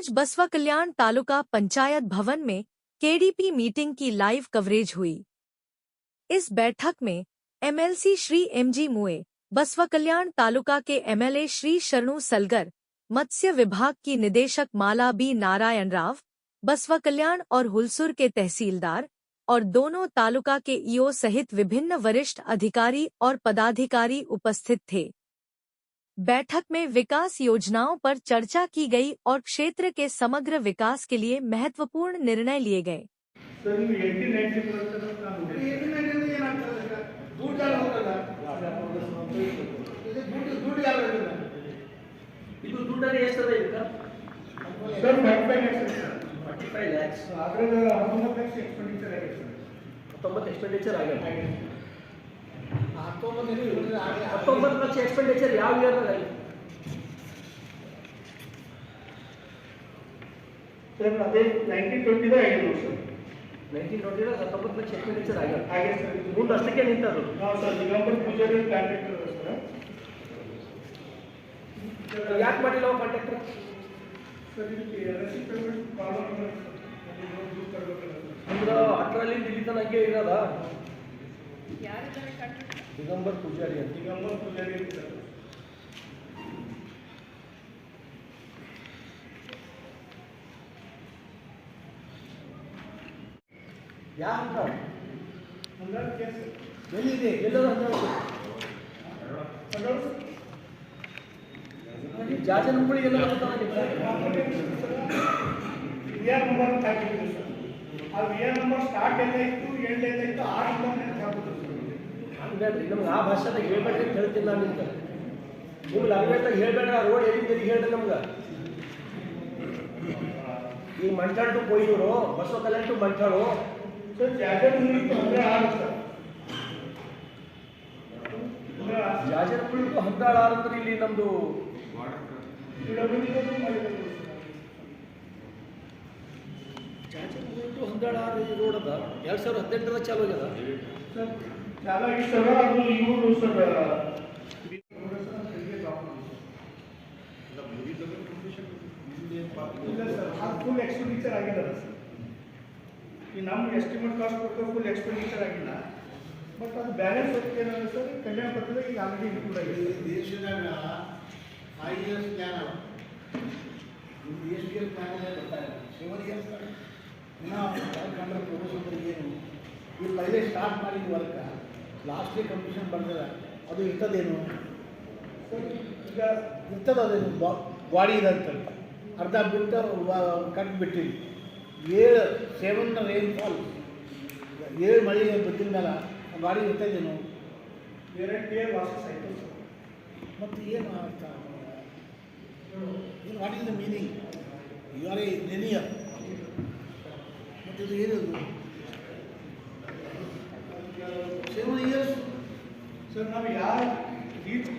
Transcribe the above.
आज बसवा कल्याण तालुका पंचायत भवन में केडीपी मीटिंग की लाइव कवरेज हुई। इस बैठक में एमएलसी श्री एमजी मुए, बसवा कल्याण तालुका के एमएलए श्री शरणु सलगर, मत्स्य विभाग की निदेशक माला बी नारायण राव, बसवा कल्याण और हुलसुर के तहसीलदार और दोनों तालुका के ईओ सहित विभिन्न वरिष्ठ अधिकारी और पदाधिकारी उपस्थित थे। बैठक में विकास योजनाओं पर चर्चा की गई और क्षेत्र के समग्र विकास के लिए महत्वपूर्ण निर्णय लिए गए। एक्सपेंडिचर आगे 19 ಲಕ್ಷ ಎಕ್ಸ್ಪೆಂಡಿಚರ್ ಯಾವ ಇಯರ್ ಸರ್ ಅದೇ 1920 ಆಗಿದೆ ಸರ್ 1920 19 ಲಕ್ಷ ಎಕ್ಸ್ಪೆಂಡಿಚರ್ ಆಗಿದೆ ಸರ್ ಮುಂದೆ ಅಷ್ಟಕ್ಕೆ ನಿಂತದ್ದು sir Digambar Pujari contractor sir ಯಾಕೆ ಮಾಡಿಲ್ಲ ಅವ ಕಾಂಟ್ರಾಕ್ಟರ್ ಸರ್ ಇಲ್ಲಿ ರಸೀದ್ ಪೇಮೆಂಟ್ ಪ್ರಾಬ್ಲಮ್ ಅಂದ್ರೆ 10ರಲ್ಲಿ ಇಲ್ಲಿ ತನಕ ಹಂಗೆ ಇರೋದ ದಿಗಂಬರ್ ಪೂಜಾರಿ ಅಂತ ಸರ್ ಯಾರು ಎಲ್ಲಿದೆ ಎಲ್ಲರೂ ಜಾಜನಗುಳಿ ಎಲ್ಲ ವಿಆರ್ ನಂಬರ್ ಹಾಕಿದ್ದೀವಿ ಸರ್ ಆ ವಿಆರ್ ನಂಬರ್ ಸ್ಟಾರ್ಟ್ ಎಲ್ಲ ಇತ್ತು ಎಂಡ್ ಎಲ್ಲ ಇತ್ತು ಆ ನಂಬರ್ ಹಾಕೋದು ಹಂಗಾದ್ರಿ ನಮ್ಗೆ ಆ ಭಾಷೆದಾಗ ಹೇಳ್ಬೇಡ್ರಿ ಅಂತ ಹೇಳ್ತೀನಿ ನಾನು ನಿಂತ ನಿಮ್ಗೆ ಲ್ಯಾಂಗ್ವೇಜ್ದಾಗ ಹೇಳ್ಬೇಡ್ರಿ ಆ ರೋಡ್ ಎಲ್ಲಿದ್ದೀರಿ ಹೇಳ್ರಿ ನಮ್ಗೆ ಈ Mantal to Koyyur Basava Kalyan to Mantal sir Jajanaguli ಅಂದ್ರೆ ಆಗುತ್ತೆ ಜಾಜನಗುಳಿ ಟು ಹಂದಾಳ ಅಂದ್ರೆ ಇಲ್ಲಿ ನಮ್ದು ಜಾಜನಗುಳಿ ಟು ಹಂದಾಳ ರೋಡ್ ಅದ 2018 ಚಾಲು ಆಗ್ಯದ ಸರ್ ಚಾಲು ಆಗಿ ಸರ್ ಅದು ಇವರು ಸರ್ ಇಲ್ಲ ಸರ್ ಅದು ಫುಲ್ ಎಕ್ಸ್ಪೆಂಡಿಚರ್ ಆಗಿಲ್ಲ ಸರ್ ಈ ನಮ್ಮ ಎಸ್ಟಿಮೇಟ್ ಕಾಸ್ಟ್ ಕೊಟ್ಟು ಫುಲ್ ಎಕ್ಸ್ಪೆಂಡಿಚರ್ ಆಗಿಲ್ಲ ಬಟ್ ಅದು ಬ್ಯಾಲೆನ್ಸ್ ಏನಂದ್ರೆ ಸರ್ ಕಲ್ಯಾಣ ಪತ್ರದಾಗ ಈಗ ಆಲ್ರೆಡಿ ಇನ್ಕ್ಲೂಡ್ ಆಗಿದೆ ದೇಶದಾಗ 5 years ಪ್ಲಾನ್ ಅವ ನಿಮ್ದು ಎಷ್ಟು ಇಯರ್ ಪ್ಲಾನ್ ಇದೆ ಗೊತ್ತಾಗಿಲ್ಲ 7 years ಕಂಡ್ರೆ ಪ್ರೊಫೆಸರ್ ಏನು ಈ ಪೈಲೆ ಸ್ಟಾರ್ಟ್ ಮಾಡಿದ ವರ್ಕ ಲಾಸ್ಟ್ಗೆ ಕಂಪ್ಲೀಷನ್ ಬರ್ತದೆ ಅದು ಇರ್ತದೇನು ಈಗ ಇರ್ತದೆ ಅದೇನು ಬಾಡಿ ಇದೆ ಅಂತ ಅರ್ಧ ಬಿಟ್ಟು ಕಟ್ಬಿಟ್ಟಿವಿ 7 ರೈನ್ಫಾಲ್ 7 ಮಳೆ ಬಿಟ್ಟಿದ ಮೇಲೆ ಗಾಡಿ ಇರ್ತದೇನು ಗ್ಯಾರಂಟಿಯರ್ ಲಾಸಸ್ ಆಯಿತು ಸರ್ ಮತ್ತು ಏನು ಅರ್ಥ ಏನು what is the meaning you are a linear ಮತ್ತು ಇದು ಏನದು 7 years ಸರ್ ನಾವು ಯಾವ ರೀತಿ